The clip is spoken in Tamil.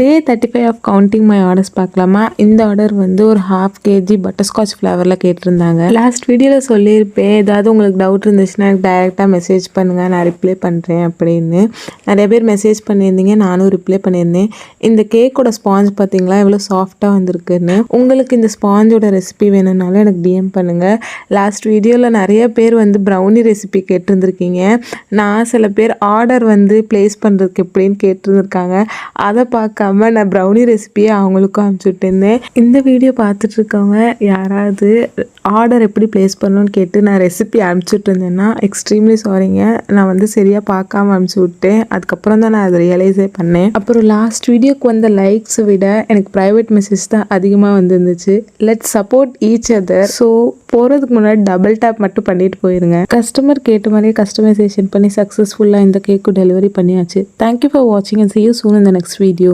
Day 35 of counting my orders பார்க்கலாமா. இந்த ஆர்டர் வந்து ஒரு 1/2 kg பட்டர்ஸ்காட்ச் ஃப்ளேவரில் கேட்டிருந்தாங்க. லாஸ்ட் வீடியோவில் சொல்லியிருப்பேன், ஏதாவது உங்களுக்கு டவுட் இருந்துச்சுன்னா எனக்கு டைரெக்டாக மெசேஜ் பண்ணுங்கள், நான் ரிப்ளை பண்ணுறேன் அப்படின்னு. நிறைய பேர் மெசேஜ் பண்ணியிருந்தீங்க, நானும் ரிப்ளை பண்ணியிருந்தேன். இந்த கேக்கோட ஸ்பாஞ்ச் பார்த்தீங்களா எவ்வளோ சாஃப்டாக வந்திருக்குன்னு. உங்களுக்கு இந்த ஸ்பாஞ்சோட ரெசிபி வேணும்னாலும் எனக்கு டிஎம் பண்ணுங்கள். லாஸ்ட் வீடியோவில் நிறைய பேர் வந்து ப்ரௌனி ரெசிபி கேட்டிருந்துருக்கீங்க. நான் சில பேர் ஆர்டர் வந்து ப்ளேஸ் பண்ணுறதுக்கு எப்படின்னு கேட்டிருந்துருக்காங்க. அதை பார்க்காம நான் ப்ரௌனி ரெசிபியை அவங்களுக்கும் அனுப்பிச்சுட்ருந்தேன். இந்த வீடியோ பார்த்துட்ருக்கவங்க யாராவது ஆர்டர் எப்படி ப்ளேஸ் பண்ணணும்னு கேட்டு நான் ரெசிபி அனுப்பிச்சுட்ருந்தேன்னா எக்ஸ்ட்ரீம்லி சாரிங்க. நான் வந்து சரியாக பார்க்காம அனுப்பிச்சி விட்டேன். அதுக்கப்புறம் தான் நான் அதை ரியலைஸே பண்ணேன். அப்புறம் லாஸ்ட் வீடியோக்கு வந்த லைக்ஸை விட எனக்கு ப்ரைவேட் மெசேஜ் தான் அதிகமாக வந்துருந்துச்சு. Let's support each other. So போகிறதுக்கு முன்னாடி டபுள் டேப் மட்டும் பண்ணிட்டு போயிருங்க. கஸ்டமர் கேட்ட மாதிரியே கஸ்டமைசேஷன் பண்ணி சக்ஸஸ்ஃபுல்லாக இந்த கேக்கு டெலிவரி பண்ணியாச்சு. தேங்க்யூ ஃபார் வாட்சிங் and see you soon in the next video.